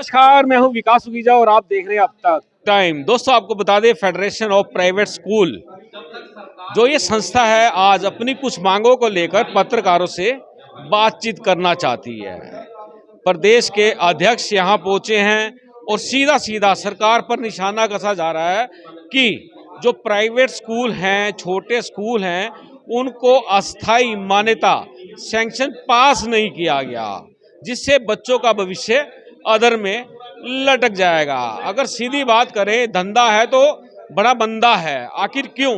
नमस्कार, मैं हूं विकास सुगीजा और आप देख रहे हैं अब तक टाइम। दोस्तों, आपको बता दें, फेडरेशन ऑफ प्राइवेट स्कूल जो ये संस्था है, आज अपनी कुछ मांगों को लेकर पत्रकारों से बातचीत करना चाहती है। प्रदेश के अध्यक्ष यहां पहुंचे हैं और सीधा सीधा सरकार पर निशाना कसा जा रहा है कि जो प्राइवेट स्कूल हैं, छोटे स्कूल हैं, उनको अस्थायी मान्यता सैंक्शन पास नहीं किया गया, जिससे बच्चों का भविष्य अधर में लटक जाएगा। अगर सीधी बात करें, धंधा है तो बड़ा बंदा है, आखिर क्यों?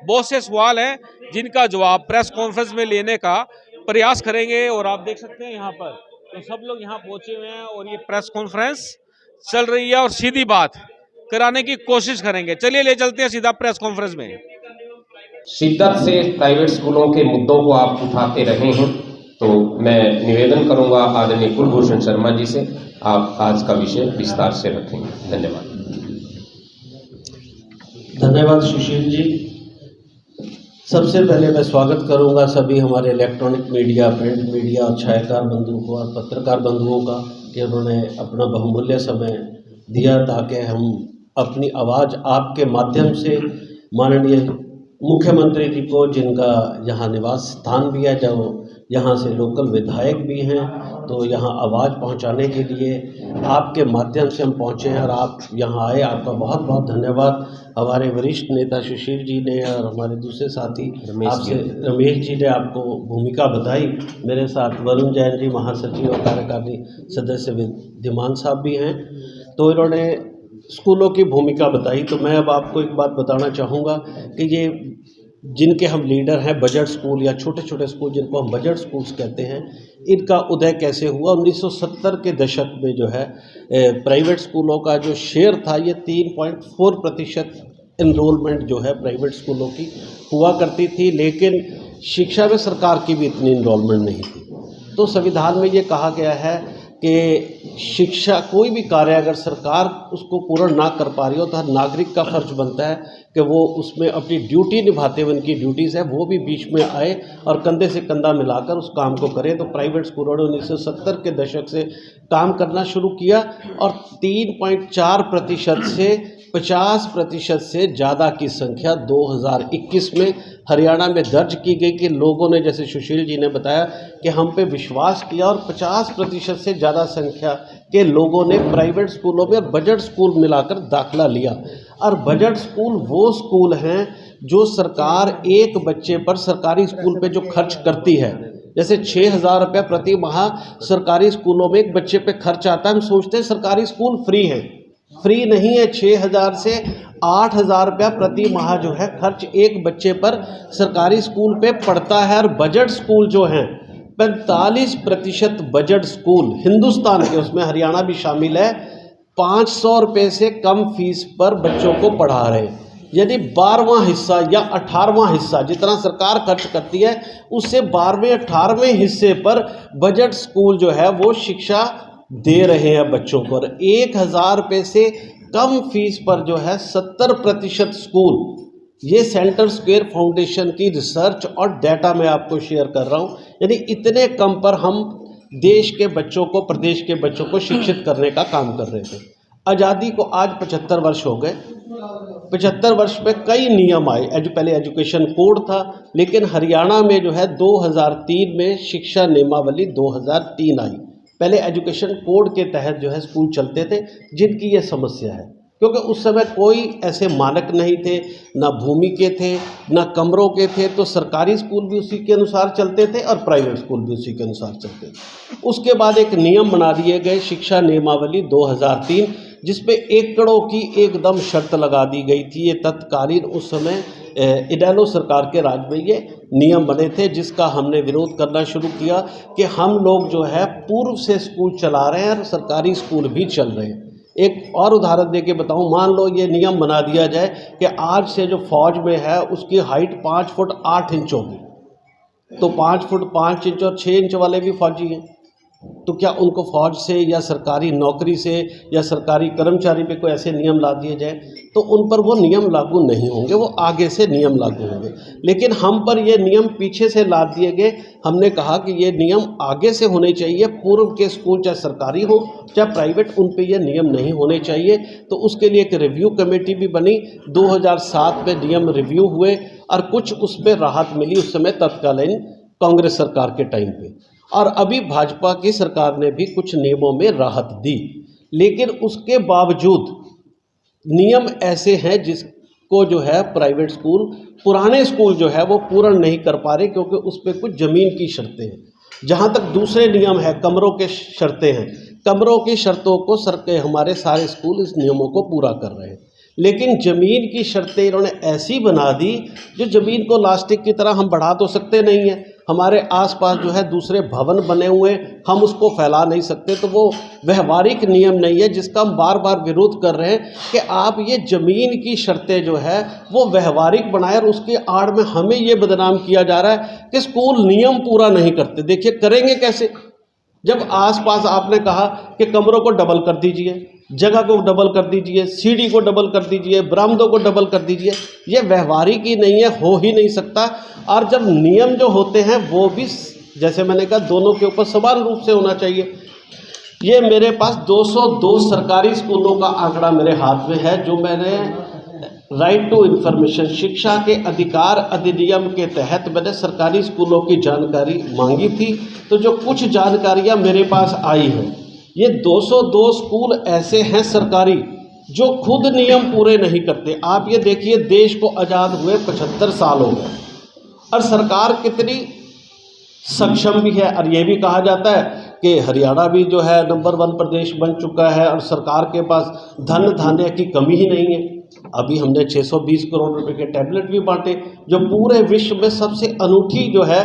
बहुत से सवाल हैं जिनका जवाब प्रेस कॉन्फ्रेंस में लेने का प्रयास करेंगे। और आप देख सकते हैं यहाँ पर तो सब लोग यहाँ पहुंचे हुए हैं और ये प्रेस कॉन्फ्रेंस चल रही है और सीधी बात कराने की कोशिश करेंगे। चलिए ले चलते हैं सीधा प्रेस कॉन्फ्रेंस में। शिद्दत से प्राइवेट स्कूलों के मुद्दों को आप उठाते रहे हैं, तो मैं निवेदन करूंगा आदरणीय कुलभूषण शर्मा जी से, आप आज का विषय विस्तार से रखेंगे। धन्यवाद। धन्यवाद सुशील जी। सबसे पहले मैं स्वागत करूंगा सभी हमारे इलेक्ट्रॉनिक मीडिया, प्रिंट मीडिया और छायाकार बंधुओं को और पत्रकार बंधुओं का कि उन्होंने अपना बहुमूल्य समय दिया ताकि हम अपनी आवाज़ आपके माध्यम से माननीय मुख्यमंत्री जी को, जिनका यहाँ निवास स्थान भी है, जो यहाँ से लोकल विधायक भी हैं, तो यहाँ आवाज़ पहुँचाने के लिए आपके माध्यम से हम पहुँचे हैं और आप यहाँ आए। आपका बहुत बहुत धन्यवाद। हमारे वरिष्ठ नेता सुशील जी ने और हमारे दूसरे साथी रमेश जी ने आपको भूमिका बताई। मेरे साथ वरुण जैन जी, महासचिव और कार्यकारिणी सदस्य विद्यमान साहब भी हैं, तो इन्होंने स्कूलों की भूमिका बताई। तो मैं अब आपको एक बात बताना चाहूँगा कि ये जिनके हम लीडर हैं, बजट स्कूल या छोटे छोटे स्कूल जिनको हम बजट स्कूल्स कहते हैं, इनका उदय कैसे हुआ? 1970 के दशक में जो है प्राइवेट स्कूलों का जो शेयर था, ये 3.4% इनरोलमेंट जो है प्राइवेट स्कूलों की हुआ करती थी, लेकिन शिक्षा में सरकार की भी इतनी इनरोलमेंट नहीं थी। तो संविधान में ये कहा गया है कि शिक्षा, कोई भी कार्य अगर सरकार उसको पूर्ण ना कर पा रही हो तो हर नागरिक का फर्ज बनता है कि वो उसमें अपनी ड्यूटी निभाते हुए, उनकी ड्यूटीज़ है वो भी बीच में आए और कंधे से कंधा मिलाकर उस काम को करें। तो प्राइवेट स्कूलों ने 1970 के दशक से काम करना शुरू किया और 3.4% से 50% से ज़्यादा की संख्या 2021 में हरियाणा में दर्ज की गई कि लोगों ने, जैसे सुशील जी ने बताया, कि हम पे विश्वास किया और 50% से ज़्यादा संख्या के लोगों ने प्राइवेट स्कूलों में और बजट स्कूल मिलाकर दाखिला लिया। और बजट स्कूल वो स्कूल हैं जो सरकार एक बच्चे पर सरकारी स्कूल पे जो खर्च करती है, जैसे 6,000 रुपये प्रति माह सरकारी स्कूलों में एक बच्चे पे खर्च आता है। हम सोचते हैं सरकारी स्कूल फ्री है, फ्री नहीं है। 6,000 से 8,000 रुपया प्रति माह जो है खर्च एक बच्चे पर सरकारी स्कूल पे पड़ता है। और बजट स्कूल जो हैं, 45% बजट स्कूल हिंदुस्तान के, उसमें हरियाणा भी शामिल है, 500 रुपये से कम फीस पर बच्चों को पढ़ा रहे हैं। यदि 12वां हिस्सा या 18वां हिस्सा जितना सरकार खर्च करती है, उससे 12वें 18वें हिस्से पर बजट स्कूल जो है वो शिक्षा दे रहे हैं बच्चों को। 1,000 रुपये से कम फीस पर जो है 70% स्कूल, ये सेंटर स्क्वायर फाउंडेशन की रिसर्च और डाटा मैं आपको शेयर कर रहा हूँ, यानी इतने कम पर हम देश के बच्चों को, प्रदेश के बच्चों को शिक्षित करने का काम कर रहे थे। आज़ादी को आज 75 वर्ष हो गए। 75 वर्ष में कई नियम आए। पहले एजुकेशन कोड था, लेकिन हरियाणा में जो है 2003 में शिक्षा नियमावली 2003 आई। पहले एजुकेशन कोड के तहत जो है स्कूल चलते थे, जिनकी ये समस्या है, क्योंकि उस समय कोई ऐसे मानक नहीं थे, ना भूमि के थे, ना कमरों के थे, तो सरकारी स्कूल भी उसी के अनुसार चलते थे और प्राइवेट स्कूल भी उसी के अनुसार चलते थे। उसके बाद एक नियम बना दिए गए, शिक्षा नियमावली 2003, जिसपे एकड़ों की एकदम शर्त लगा दी गई थी। ये तत्कालीन उस समय इनेलो सरकार के राज में ये नियम बने थे, जिसका हमने विरोध करना शुरू किया कि हम लोग जो है पूर्व से स्कूल चला रहे हैं और सरकारी स्कूल भी चल रहे हैं। एक और उदाहरण देके बताऊं, मान लो ये नियम बना दिया जाए कि आज से जो फौज में है उसकी हाइट 5 फुट 8 इंच होगी, तो 5 फुट 5 इंच और 6 इंच वाले भी फौजी हैं, तो क्या उनको फौज से या सरकारी नौकरी से या सरकारी कर्मचारी पे कोई ऐसे नियम ला दिए जाए तो उन पर वो नियम लागू नहीं होंगे, वो आगे से नियम लागू होंगे। लेकिन हम पर ये नियम पीछे से ला दिए गए। हमने कहा कि ये नियम आगे से होने चाहिए, पूर्व के स्कूल चाहे सरकारी हो चाहे प्राइवेट, उन पे ये नियम नहीं होने चाहिए। तो उसके लिए एक रिव्यू कमेटी भी बनी। 2007 में नियम रिव्यू हुए और कुछ उस पर राहत मिली उस समय तत्कालीन कांग्रेस सरकार के टाइम पे, और अभी भाजपा की सरकार ने भी कुछ नियमों में राहत दी। लेकिन उसके बावजूद नियम ऐसे हैं जिसको जो है प्राइवेट स्कूल, पुराने स्कूल जो है वो पूर्ण नहीं कर पा रहे, क्योंकि उस पर कुछ ज़मीन की शर्तें हैं। जहाँ तक दूसरे नियम है, कमरों के शर्तें हैं, कमरों की शर्तों को हमारे सारे स्कूल इस नियमों को पूरा कर रहे हैं। लेकिन ज़मीन की शर्तें इन्होंने ऐसी बना दी, जो ज़मीन को लास्टिक की तरह हम बढ़ा तो सकते नहीं हैं। हमारे आसपास जो है दूसरे भवन बने हुए, हम उसको फैला नहीं सकते। तो वो व्यवहारिक नियम नहीं है, जिसका हम बार बार विरोध कर रहे हैं कि आप ये ज़मीन की शर्तें जो है वो व्यवहारिक बनाए, और उसके आड़ में हमें ये बदनाम किया जा रहा है कि स्कूल नियम पूरा नहीं करते। देखिए करेंगे कैसे, जब आसपास आपने कहा कि कमरों को डबल कर दीजिए, जगह को डबल कर दीजिए, सीढ़ी को डबल कर दीजिए, बरामदों को डबल कर दीजिए, ये व्यवहारिक ही नहीं है, हो ही नहीं सकता। और जब नियम जो होते हैं वो भी, जैसे मैंने कहा, दोनों के ऊपर समान रूप से होना चाहिए। ये मेरे पास 202 सरकारी स्कूलों का आंकड़ा मेरे हाथ में है, जो मैंने राइट टू इन्फॉर्मेशन, शिक्षा के अधिकार अधिनियम के तहत मैंने सरकारी स्कूलों की जानकारी मांगी थी। तो जो कुछ जानकारियां मेरे पास आई हैं, ये 202 स्कूल ऐसे हैं सरकारी जो खुद नियम पूरे नहीं करते। आप ये देखिए, देश को आज़ाद हुए 75 साल हो गए और सरकार कितनी सक्षम भी है। और ये भी कहा जाता है कि हरियाणा भी जो है नंबर 1 प्रदेश बन चुका है और सरकार के पास धन धान्य की कमी ही नहीं है। अभी हमने 620 करोड़ रुपए के टैबलेट भी बांटे, जो पूरे विश्व में सबसे अनूठी जो है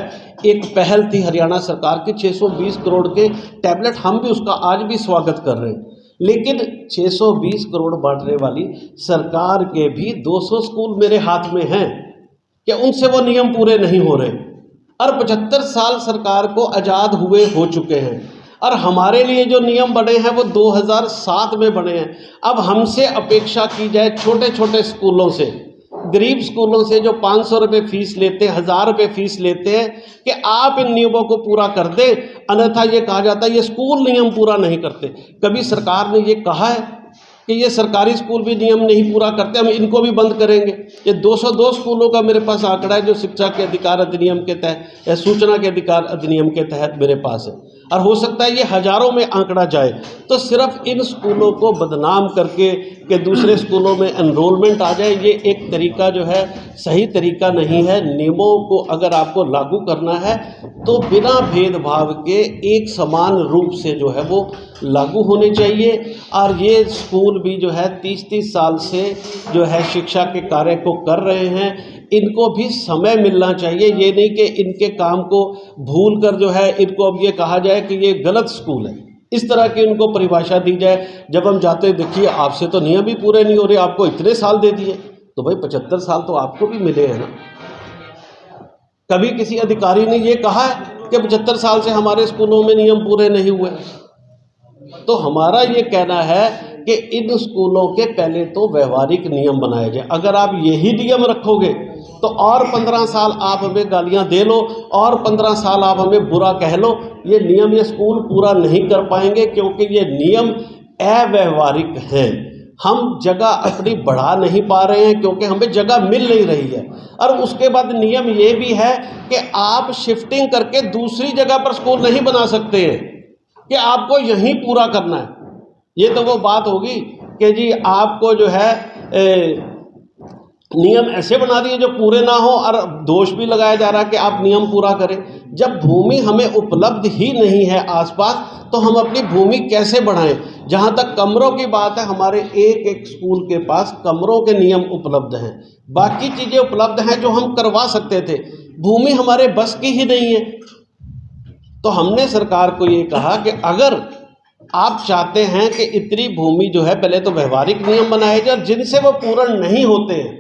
एक पहल थी हरियाणा सरकार की। 620 करोड़ के टैबलेट, हम भी उसका आज भी स्वागत कर रहे हैं। लेकिन 620 करोड़ बांटने वाली सरकार के भी 200 स्कूल मेरे हाथ में हैं कि उनसे वो नियम पूरे नहीं हो रहे। और 75 साल सरकार को आज़ाद हुए हो चुके हैं, और हमारे लिए जो नियम बने हैं वो 2007 में बने हैं। अब हमसे अपेक्षा की जाए छोटे छोटे स्कूलों से, गरीब स्कूलों से जो 500 रुपये फीस लेते हैं, 1000 रुपये फीस लेते हैं, कि आप इन नियमों को पूरा कर दें, अन्यथा ये कहा जाता है ये स्कूल नियम पूरा नहीं करते। कभी सरकार ने ये कहा है कि ये सरकारी स्कूल भी नियम नहीं पूरा करते, हम इनको भी बंद करेंगे? ये 202 स्कूलों का मेरे पास आंकड़ा है, जो शिक्षा के अधिकार अधिनियम के तहत या सूचना के अधिकार अधिनियम के तहत मेरे पास है। और हो सकता है ये हजारों में आंकड़ा जाए। तो सिर्फ इन स्कूलों को बदनाम करके कि दूसरे स्कूलों में एनरोलमेंट आ जाए, ये एक तरीका जो है सही तरीका नहीं है। नियमों को अगर आपको लागू करना है तो बिना भेदभाव के एक समान रूप से जो है वो लागू होने चाहिए। और ये स्कूल भी जो है 30-30 साल से जो है शिक्षा के कार्य को कर रहे हैं, इनको भी समय मिलना चाहिए। ये नहीं कि इनके काम को भूल कर जो है इनको अब ये कहा जाए कि ये गलत स्कूल है, इस तरह की उनको परिभाषा दी जाए। जब हम जाते हैं, देखिए आपसे तो नियम भी पूरे नहीं हो रहे, आपको इतने साल दे दिए, तो भाई 75 साल तो आपको भी मिले हैं ना। कभी किसी अधिकारी ने ये कहा है कि 75 साल से हमारे स्कूलों में नियम पूरे नहीं हुए? तो हमारा ये कहना है कि इन स्कूलों के पहले तो व्यवहारिक नियम बनाए जाए। अगर आप यही नियम रखोगे तो और 15 साल आप हमें गालियां दे लो, और 15 साल आप हमें बुरा कह लो, ये नियम ये स्कूल पूरा नहीं कर पाएंगे, क्योंकि ये नियम अव्यवहारिक हैं। हम जगह अपनी बढ़ा नहीं पा रहे हैं क्योंकि हमें जगह मिल नहीं रही है। और उसके बाद नियम ये भी है कि आप शिफ्टिंग करके दूसरी जगह पर स्कूल नहीं बना सकते हैं, कि आपको यहीं पूरा करना है। ये तो वो बात होगी कि जी आपको जो है नियम ऐसे बना दिए जो पूरे ना हो, और दोष भी लगाया जा रहा है कि आप नियम पूरा करें। जब भूमि हमें उपलब्ध ही नहीं है आसपास, तो हम अपनी भूमि कैसे बढ़ाएं? जहाँ तक कमरों की बात है, हमारे एक स्कूल के पास कमरों के नियम उपलब्ध हैं, बाकी चीज़ें उपलब्ध हैं जो हम करवा सकते थे, भूमि हमारे बस की ही नहीं है। तो हमने सरकार को ये कहा कि अगर आप चाहते हैं कि इतनी भूमि जो है, पहले तो व्यवहारिक नियम बनाए जाए, जिनसे वो पूर्ण नहीं होते हैं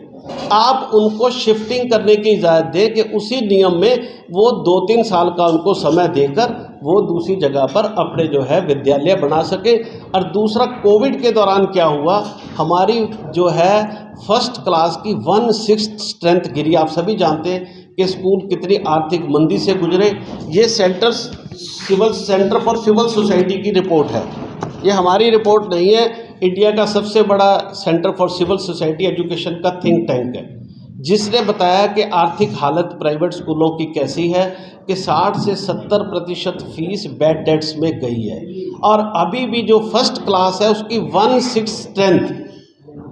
आप उनको शिफ्टिंग करने की इजाज़त दें, कि उसी नियम में वो 2-3 साल का उनको समय देकर वो दूसरी जगह पर अपने जो है विद्यालय बना सके। और दूसरा, कोविड के दौरान क्या हुआ, हमारी जो है फर्स्ट क्लास की 1/6 स्ट्रेंथ गिरी। आप सभी जानते हैं कि स्कूल कितनी आर्थिक मंदी से गुजरे। ये सेंटर फॉर सिविल सोसाइटी की रिपोर्ट है, ये हमारी रिपोर्ट नहीं है। इंडिया का सबसे बड़ा centre for civil society education का थिंक टैंक है, जिसने बताया कि आर्थिक हालत प्राइवेट स्कूलों की कैसी है कि 60 से 70% फीस बैड डेट्स में गई है। और अभी भी जो फर्स्ट क्लास है उसकी 1/6 स्ट्रेंथ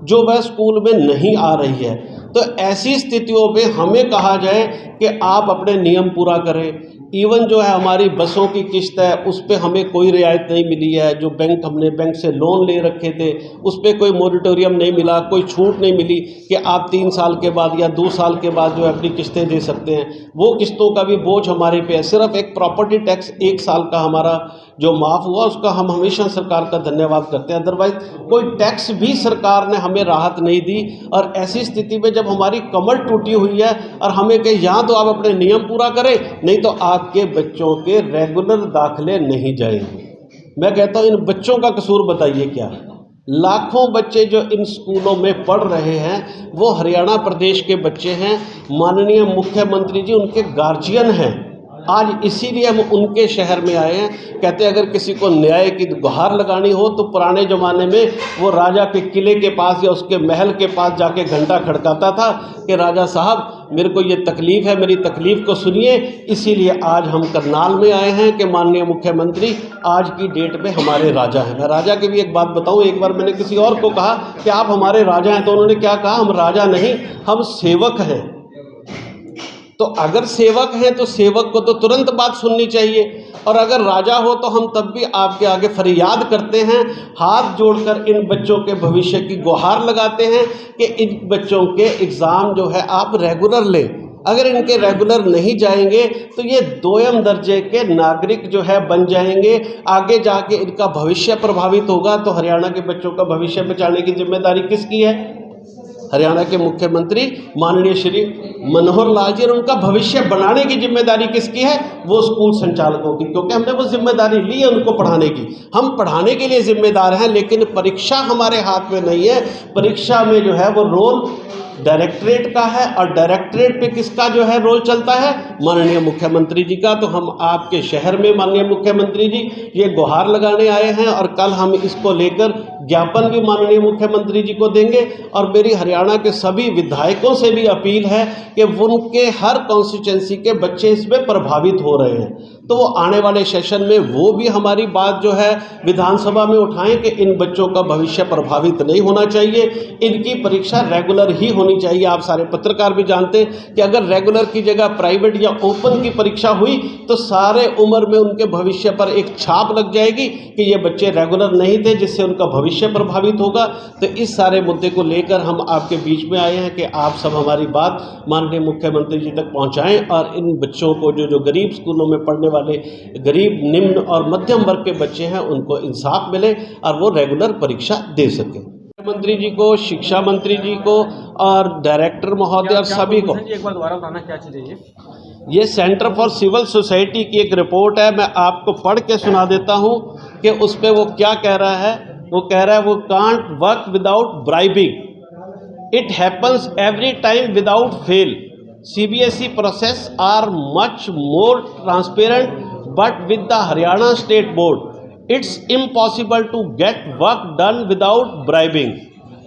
जो वह स्कूल में नहीं आ रही है। तो ऐसी स्थितियों पे हमें कहा जाए कि आप अपने नियम पूरा करें। इवन जो है हमारी बसों की किस्त है, उस पर हमें कोई रियायत नहीं मिली है। जो हमने बैंक से लोन ले रखे थे उस पर कोई मोरिटोरियम नहीं मिला, कोई छूट नहीं मिली कि आप 3 साल के बाद या 2 साल के बाद जो है अपनी किस्तें दे सकते हैं। वो किस्तों का भी बोझ हमारे पे है। सिर्फ एक प्रॉपर्टी टैक्स 1 साल का हमारा जो माफ़ हुआ, उसका हम हमेशा सरकार का धन्यवाद करते हैं। अदरवाइज कोई टैक्स भी सरकार ने हमें राहत नहीं दी। और ऐसी स्थिति में जब हमारी कमर टूटी हुई है और हमें कहे यहाँ तो आप अपने नियम पूरा करें, नहीं तो आपके बच्चों के रेगुलर दाखिले नहीं जाएंगे। मैं कहता हूँ इन बच्चों का कसूर बताइए क्या है। लाखों बच्चे जो इन स्कूलों में पढ़ रहे हैं वो हरियाणा प्रदेश के बच्चे हैं। माननीय मुख्यमंत्री जी उनके गार्जियन हैं। आज इसीलिए हम उनके शहर में आए हैं। कहते हैं अगर किसी को न्याय की गुहार लगानी हो तो पुराने ज़माने में वो राजा के किले के पास या उसके महल के पास जाके घंटा खड़काता था कि राजा साहब मेरे को ये तकलीफ़ है, मेरी तकलीफ़ को सुनिए। इसीलिए आज हम करनाल में आए हैं कि माननीय मुख्यमंत्री आज की डेट में हमारे राजा हैं। मैं राजा की भी एक बात बताऊं, एक बार मैंने किसी और को कहा कि आप हमारे राजा हैं, तो उन्होंने क्या कहा, हम राजा नहीं, हम सेवक हैं। तो अगर सेवक हैं तो सेवक को तो तुरंत बात सुननी चाहिए, और अगर राजा हो तो हम तब भी आपके आगे फरियाद करते हैं, हाथ जोड़कर इन बच्चों के भविष्य की गुहार लगाते हैं कि इन बच्चों के एग्ज़ाम जो है आप रेगुलर लें। अगर इनके रेगुलर नहीं जाएंगे तो ये दोयम दर्जे के नागरिक जो है बन जाएंगे। आगे जाके इनका भविष्य प्रभावित होगा। तो हरियाणा के बच्चों का भविष्य बचाने की जिम्मेदारी किसकी है? हरियाणा के मुख्यमंत्री माननीय श्री मनोहर लाल जी, और उनका भविष्य बनाने की जिम्मेदारी किसकी है? वो स्कूल संचालकों की, क्योंकि हमने वो जिम्मेदारी ली है उनको पढ़ाने की। हम पढ़ाने के लिए जिम्मेदार हैं, लेकिन परीक्षा हमारे हाथ में नहीं है। परीक्षा में जो है वो रोल डायरेक्टरेट का है, और डायरेक्टरेट पे किसका जो है रोल चलता है? माननीय मुख्यमंत्री जी का। तो हम आपके शहर में माननीय मुख्यमंत्री जी ये गुहार लगाने आए हैं, और कल हम इसको लेकर ज्ञापन भी माननीय मुख्यमंत्री जी को देंगे। और मेरी हरियाणा के सभी विधायकों से भी अपील है कि उनके हर कॉन्स्टिट्यूंसी के बच्चे इसमें प्रभावित हो रहे हैं, तो वो आने वाले सेशन में वो भी हमारी बात जो है विधानसभा में उठाएं कि इन बच्चों का भविष्य प्रभावित नहीं होना चाहिए, इनकी परीक्षा रेगुलर ही होनी चाहिए। आप सारे पत्रकार भी जानते हैं कि अगर रेगुलर की जगह प्राइवेट या ओपन की परीक्षा हुई तो सारे उम्र में उनके भविष्य पर एक छाप लग जाएगी कि ये बच्चे रेगुलर नहीं थे, जिससे उनका भविष्य प्रभावित होगा। तो इस सारे मुद्दे को लेकर हम आपके बीच में आए हैं कि आप सब हमारी बात माननीय मुख्यमंत्री जी तक पहुंचाएं, और इन बच्चों को जो गरीब स्कूलों में पढ़ने वाले गरीब, निम्न और मध्यम वर्ग के बच्चे हैं उनको इंसाफ मिले और वो रेगुलर परीक्षा दे सकें। मंत्री जी को, शिक्षा मंत्री जी को और डायरेक्टर महोदय और सभी को एक बार दोबारा बताना क्या चीज़ है ये सेंटर फॉर सिविल सोसाइटी की एक रिपोर्ट है। मैं आपको पढ़ के सुना देता हूँ कि उस पर वो क्या कह रहा है। वो कह रहा है वो can't work without bribing, it happens every time without fail, CBSE process are much more transparent, but with the Haryana State Board, it's impossible to get work done without bribing.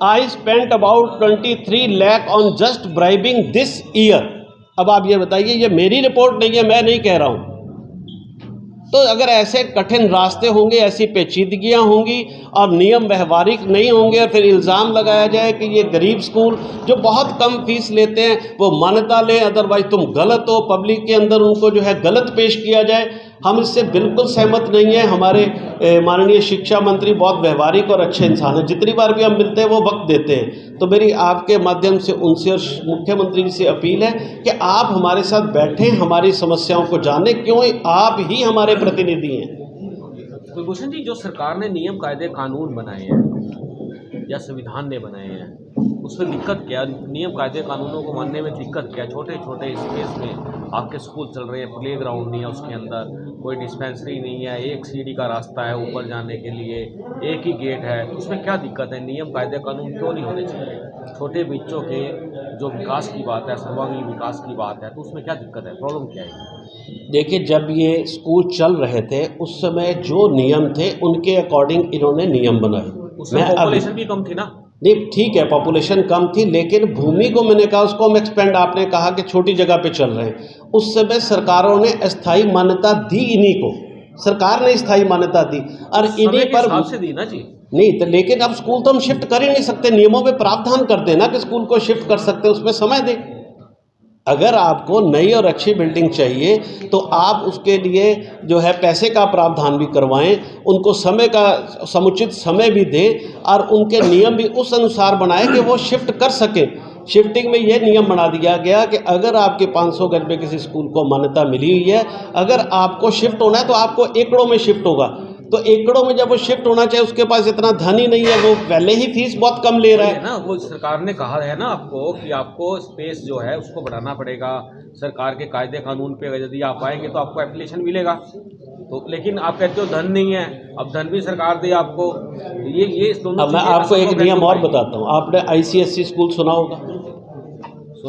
I spent about 23 lakh on just bribing this year. अब आप ये बताइए, ये मेरी report नहीं है, मैं नहीं कह रहा हूँ। तो अगर ऐसे कठिन रास्ते होंगे, ऐसी पेचीदगियाँ होंगी और नियम व्यवहारिक नहीं होंगे, और फिर इल्ज़ाम लगाया जाए कि ये गरीब स्कूल जो बहुत कम फीस लेते हैं वो मान्यता लें, अदरवाइज तुम गलत हो, पब्लिक के अंदर उनको जो है गलत पेश किया जाए, हम इससे बिल्कुल सहमत नहीं है। हमारे माननीय शिक्षा मंत्री बहुत व्यवहारिक और अच्छे इंसान हैं, जितनी बार भी हम मिलते हैं वो वक्त देते हैं। तो मेरी आपके माध्यम से उनसे और मुख्यमंत्री जी से अपील है कि आप हमारे साथ बैठें, हमारी समस्याओं को जानें, क्यों आप ही हमारे प्रतिनिधि हैं। कुलभूषण जी, जो सरकार ने नियम कायदे कानून बनाए हैं या संविधान ने बनाए हैं, उसमें दिक्कत क्या? नियम कायदे कानूनों को मानने में दिक्कत क्या? छोटे छोटे स्पेस में आपके स्कूल चल रहे हैं, प्ले ग्राउंड नहीं है उसके अंदर, कोई डिस्पेंसरी नहीं है, एक सीढ़ी का रास्ता है ऊपर जाने के लिए, एक ही गेट है, उसमें क्या दिक्कत है? नियम कायदे कानून क्यों नहीं होने चाहिए? छोटे बच्चों के जो विकास की बात है, सर्वांगीण विकास की बात है, तो उसमें क्या दिक्कत है? प्रॉब्लम क्या है? देखिए, जब ये स्कूल चल रहे थे उस समय जो नियम थे उनके अकॉर्डिंग इन्होंने नियम बनाए। उसमें पॉपुलेशन भी कम थी ना? नहीं, ठीक है, पॉपुलेशन कम थी, लेकिन भूमि को मैंने कहा उसको हम एक्सपेंड, आपने कहा कि छोटी जगह पे चल रहे हैं। उस समय सरकारों ने अस्थाई मान्यता दी इन्हीं को, सरकार ने स्थायी मान्यता दी और इन्हीं पर से दी ना जी। नहीं तो, लेकिन अब स्कूल तो हम शिफ्ट कर ही नहीं सकते, नियमों में प्रावधान कर देना कि स्कूल को शिफ्ट कर सकते हैं, उसमें समय दें। अगर आपको नई और अच्छी बिल्डिंग चाहिए तो आप उसके लिए जो है पैसे का प्रावधान भी करवाएं, उनको समय का समुचित समय भी दें और उनके नियम भी उस अनुसार बनाएं कि वो शिफ्ट कर सकें। शिफ्टिंग में ये नियम बना दिया गया कि अगर आपके 500 गज में किसी स्कूल को मान्यता मिली हुई है, अगर आपको शिफ्ट होना है तो आपको एकड़ों में शिफ्ट होगा। तो एकड़ों में जब वो शिफ्ट होना चाहिए, उसके पास इतना धन ही नहीं है, वो पहले ही फीस बहुत कम ले रहा है ना। वो सरकार ने कहा है ना आपको कि आपको स्पेस जो है उसको बढ़ाना पड़ेगा। सरकार के कायदे कानून पे यदि आप आएंगे तो आपको एप्लीकेशन मिलेगा, तो लेकिन आप कहते हो धन नहीं है, अब धन भी सरकार दे आपको। ये दोनों। अब मैं आपको एक नियम और बताता हूँ। आपने ICSE स्कूल सुना होगा,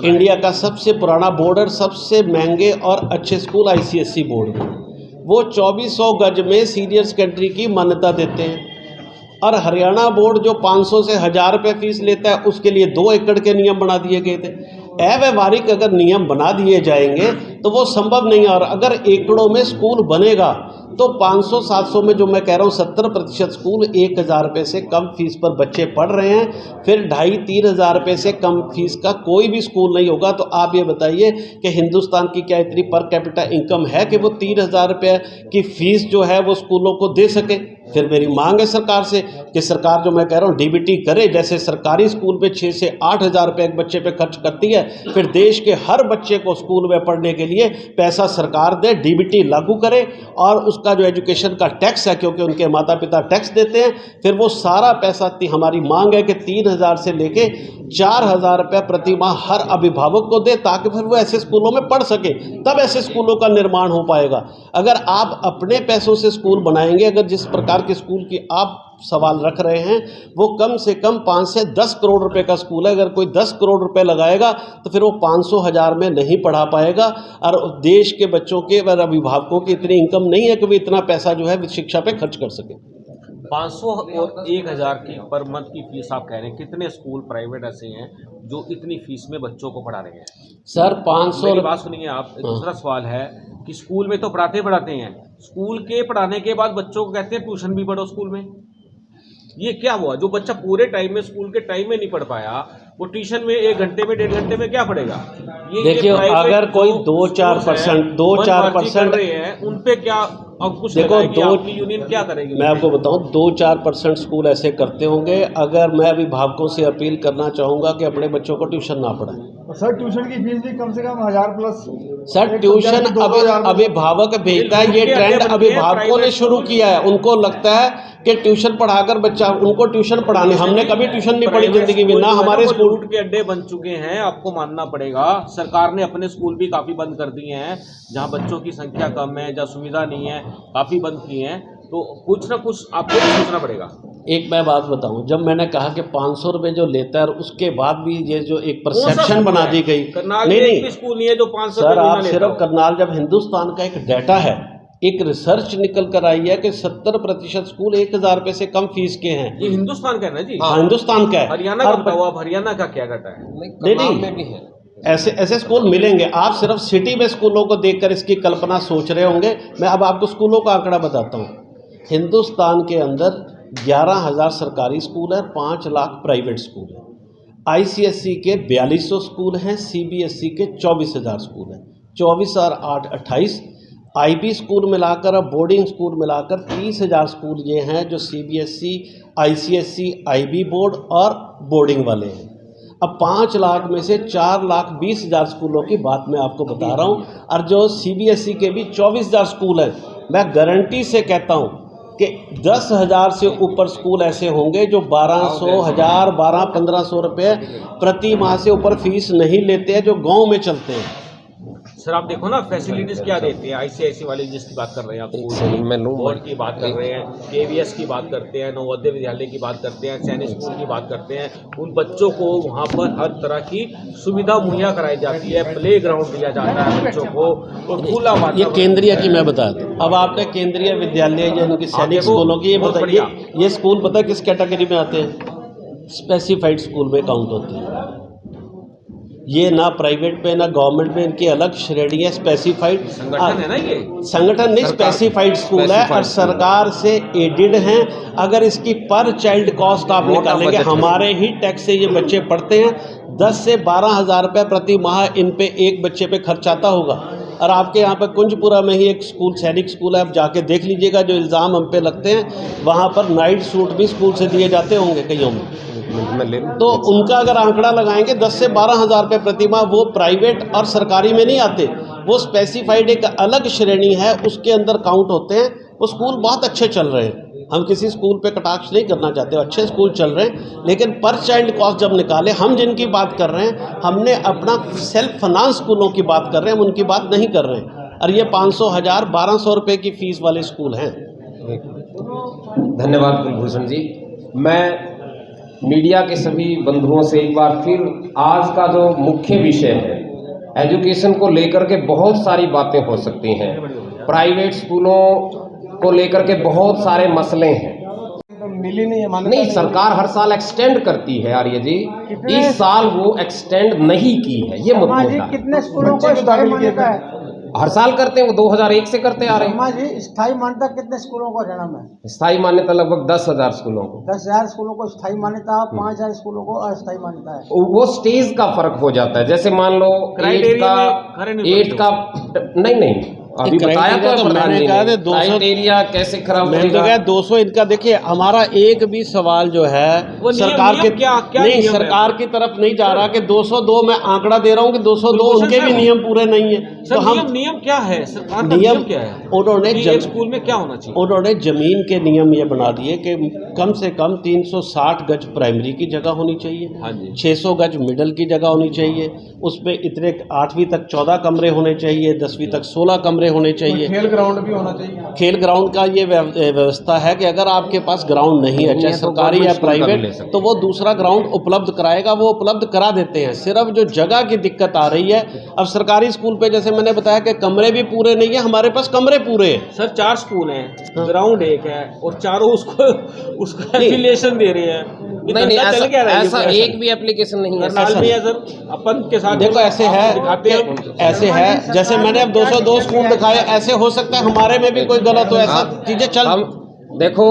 इंडिया का सबसे पुराना बोर्ड और सबसे महंगे और अच्छे स्कूल ICSE बोर्ड में, वो 2400 गज में सीनियर सेकेंडरी की मान्यता देते हैं। और हरियाणा बोर्ड जो 500 से 1000 रुपये फीस लेता है, उसके लिए 2 एकड़ के नियम बना दिए गए थे। अव्यवहारिक अगर नियम बना दिए जाएंगे तो वो संभव नहीं है। और अगर एकड़ों में स्कूल बनेगा तो 500-700 में जो मैं कह रहा हूँ 70% स्कूल 1000 रुपये से कम फीस पर बच्चे पढ़ रहे हैं, फिर 2500-3000 हज़ार रुपये से कम फीस का कोई भी स्कूल नहीं होगा। तो आप ये बताइए कि हिंदुस्तान की क्या इतनी पर कैपिटा इनकम है कि वो 3000 रुपये की फ़ीस जो है वो स्कूलों को दे सके? फिर मेरी मांग है सरकार से कि सरकार जो मैं कह रहा हूँ DBT करे, जैसे सरकारी स्कूल पे 6 से 8 हज़ार रुपये एक बच्चे पे खर्च करती है, फिर देश के हर बच्चे को स्कूल में पढ़ने के लिए पैसा सरकार दे, DBT लागू करे और उसका जो एजुकेशन का टैक्स है, क्योंकि उनके माता पिता टैक्स देते हैं, फिर वो सारा पैसा, हमारी मांग है कि 3000 से लेके 4000 रुपये प्रति माह हर अभिभावक को दे, ताकि फिर वो ऐसे स्कूलों में पढ़ सके, तब ऐसे स्कूलों का निर्माण हो पाएगा। अगर आप अपने पैसों से स्कूल बनाएंगे, अगर जिस प्रकार के स्कूल की आप सवाल रख रहे हैं, वो कम से कम 5 से 10 करोड़ रुपए का स्कूल है। अगर कोई 10 करोड़ रुपए लगाएगा तो फिर वो 500,000 में नहीं पढ़ा पाएगा। और देश के बच्चों के और अभिभावकों की इतनी इनकम नहीं है कि वो इतना पैसा जो है शिक्षा पे खर्च कर सके। 500 और 1000 की पर मंथ की फीस आप कह रहे हैं, कितने स्कूल प्राइवेट ऐसे हैं जो इतनी फीस में बच्चों को पढ़ा रहे हैं? सर 500। मेरी बात सुनिए आप। दूसरा सवाल है कि स्कूल में तो पढ़ाते हैं, स्कूल के पढ़ाने के बाद बच्चों को कहते हैं ट्यूशन भी पढ़ो स्कूल में। ये क्या हुआ? जो बच्चा पूरे टाइम में स्कूल के टाइम में नहीं पढ़ पाया, वो ट्यूशन में 1 घंटे में 1.5 घंटे में क्या पढ़ेगा? देखिए, अगर कोई 2-4% रहे हैं, उन पे क्या अब कुछ देखो, आपकी यूनियन क्या करेगी? मैं आपको बताऊं, 2-4% स्कूल ऐसे करते होंगे। अगर मैं अभिभावकों से अपील करना चाहूँगा कि अपने बच्चों को ट्यूशन ना पढ़ाएं। सर ट्यूशन की फीस भी कम से कम 1000 प्लस। सर ट्यूशन अभिभावक भेजता है, ये ट्रेंड अभिभावकों ने शुरू किया है। उनको लगता है कि ट्यूशन पढ़ाकर बच्चा, उनको ट्यूशन पढ़ाने, हमने कभी ट्यूशन नहीं पढ़ी जिंदगी में, ना हमारे स्कूल के अड्डे बन चुके हैं। आपको मानना पड़ेगा, सरकार ने अपने स्कूल भी काफी बंद कर दिए हैं, जहां बच्चों की संख्या कम है, जहां सुविधा नहीं है, काफी बंद किए हैं। तो कुछ ना कुछ आपको सोचना पड़ेगा। एक मैं बात बताऊं, जब मैंने कहा कि 500 रुपये जो लेता है और उसके बाद भी ये जो एक परसेप्शन बना दी गई, नहीं स्कूल नहीं है जो 500 सर, आप सिर्फ करनाल, जब हिंदुस्तान का एक डाटा है, एक रिसर्च निकल कर आई है कि 70% स्कूल 1000 रुपये से कम फीस के हैं। ये हिंदुस्तान का है ना जी? हाँ, हिंदुस्तान का है। हरियाणा का बताओ आप, हरियाणा का क्या घटा है? नहीं, ऐसे स्कूल मिलेंगे। आप सिर्फ सिटी में स्कूलों को देखकर इसकी कल्पना सोच रहे होंगे। मैं अब आपको स्कूलों का आंकड़ा बताता हूँ। हिंदुस्तान के अंदर 11,000 सरकारी स्कूल है, 5 लाख प्राइवेट स्कूल है। ICSE के 4200 स्कूल हैं, CBSE के 24,000 स्कूल हैं। 24 और 8 28। IB स्कूल मिलाकर और बोर्डिंग स्कूल मिलाकर 30,000 स्कूल ये हैं जो CBSE, ICSE, IB बोर्ड और बोर्डिंग वाले हैं। अब 5 लाख में से 4,20,000 स्कूलों की बात मैं आपको बता रहा हूँ, और जो CBSE के भी 24,000 स्कूल हैं। मैं गारंटी से कहता हूँ कि 10,000 से ऊपर स्कूल ऐसे होंगे जो 1200, 1000, 1200-1500 रुपये प्रति माह से ऊपर फीस नहीं लेते हैं, जो गांव में चलते हैं। सर आप देखो ना फैसिलिटीज क्या देते हैं, आईसीआईसी वाले जिसकी बात कर रहे हैं आप, बोर्ड की बात कर रहे हैं, केवीएस की बात करते हैं, नवोदय विद्यालय की बात करते हैं, सैनिक स्कूल की बात करते हैं। उन बच्चों को वहाँ पर हर तरह की सुविधा मुहैया कराई जाती है, प्ले ग्राउंड दिया जाता है बच्चों को, और खुला ये वातावरण। केंद्रीय की मैं बता दूं, अब आपने केंद्रीय विद्यालय या इनकी सैनिक देखो, स्कूलों की ये बहुत बताइए, बढ़िया। ये स्कूल पता है किस कैटेगरी में आते हैं? स्पेसिफाइड स्कूल में काउंट होते हैं। ये ना प्राइवेट पे ना गवर्नमेंट में, इनकी अलग श्रेणी है, स्पेसिफाइड संगठन है ना ये, संगठन नहीं, स्पेसिफाइड स्कूल है और सरकार से एडेड हैं। अगर इसकी पर चाइल्ड कॉस्ट आप निकालेंगे, हमारे ही टैक्स से ये बच्चे पढ़ते हैं, 10 से 12 हज़ार रुपये प्रति माह इन पे एक बच्चे पे खर्च आता होगा। और आपके यहाँ पर कुंजपुरा में ही एक स्कूल, सैनिक स्कूल है, आप जाके देख लीजिएगा, जो इल्ज़ाम हम पे लगते हैं, वहाँ पर नाइट सूट भी स्कूल से दिए जाते होंगे कईयों में। तो उनका अगर आंकड़ा लगाएंगे 10 से 12 हज़ार रुपये प्रति माह, वो प्राइवेट और सरकारी में नहीं आते, वो स्पेसिफाइड एक अलग श्रेणी है, उसके अंदर काउंट होते हैं। वो स्कूल बहुत अच्छे चल रहे हैं, हम किसी स्कूल पे कटाक्ष नहीं करना चाहते, अच्छे स्कूल चल रहे हैं, लेकिन पर चाइल्ड कॉस्ट जब निकाले, हम जिनकी बात कर रहे हैं, हमने अपना सेल्फ फाइनेंस स्कूलों की बात कर रहे हैं, हम उनकी बात नहीं कर रहे हैं। और ये 500, 1000, 1200 रुपये की फीस वाले स्कूल हैं। धन्यवाद कुलभूषण जी। मैं मीडिया के सभी बंधुओं से एक बार फिर आज का जो मुख्य विषय है, एजुकेशन को लेकर के बहुत सारी बातें हो सकती हैं, प्राइवेट स्कूलों को लेकर के बहुत सारे मसले हैं, मिली नहीं है नहीं सरकार हर साल एक्सटेंड करती है आर्य जी, इस साल वो एक्सटेंड नहीं की है, ये मुद्दा है। कितने स्कूलों को स्थायी मान्यता है? हर साल करते हैं, वो 2001 से करते आ रहे हैं। जी स्थायी मान्यता कितने स्कूलों को जन्म है? स्थायी मान्यता लगभग 10,000 स्कूलों को, 10,000 स्कूलों को स्थायी मान्यता, 5,000 स्कूलों को अस्थायी मान्यता है। वो स्टेज का फर्क हो जाता है। जैसे मान लो 8 का नहीं अभी बताया तो मैंने कहा था 200 क्राइटेरिया कैसे खराब मैंने तो कहा 200 इनका। देखिए हमारा एक भी सवाल जो है सरकार के नहीं, सरकार की तरफ नहीं जा रहा कि 202 मैं आंकड़ा दे रहा हूँ कि 202 उनके भी नियम पूरे नहीं है। तो हम नियम क्या है, सरकार का नियम क्या है, उन्होंने स्कूल में क्या होना चाहिए, उन्होंने जमीन के नियम ये बना दिए कि कम से कम 360 गज प्राइमरी की जगह होनी चाहिए, 600 गज मिडिल की जगह होनी चाहिए, उसमें इतने 8वीं तक 14 कमरे होने चाहिए, 10वीं तक 16 कमरे होने चाहिए, खेल ग्राउंड भी होना चाहिए। खेल ग्राउंड का ये व्यवस्था है कि अगर आपके पास ग्राउंड नहीं है, चाहे सरकारी या प्राइवेट, तो वो दूसरा ग्राउंड उपलब्ध कराएगा, वो उपलब्ध करा देते हैं। सिर्फ जो जगह की दिक्कत आ रही है, अब सरकारी स्कूल पे जैसे मैंने बताया कि कमरे भी पूरे नहीं है, हमारे पास कमरे पूरे हैं। सर 4 स्कूल हैं, ग्राउंड एक है और चारों उसको एफिलिएशन दे रहे हैं। नहीं ऐसा एक भी एप्लीकेशन नहीं है सर, अपन के साथ देखो ऐसे है जैसे मैंने अब 202 स्कूल दिखाए, ऐसे हो सकता है हमारे में भी कोई गलत हो, ऐसा चीजें चल। हम देखो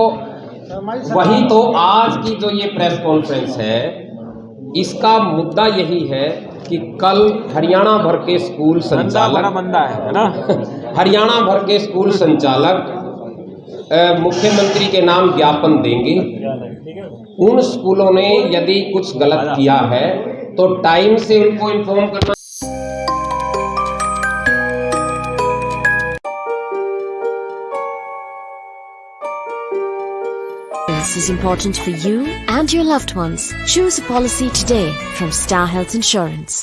वही तो आज की जो ये प्रेस कॉन्फ्रेंस है, इसका मुद्दा यही है कि कल हरियाणा भर के स्कूल संचालक है ना हरियाणा भर के स्कूल संचालक मुख्यमंत्री के नाम ज्ञापन देंगे। उन स्कूलों ने यदि कुछ गलत किया है तो टाइम से उनको इन्फॉर्म करना। This is important for you and your loved ones. Choose a policy today from Star Health Insurance.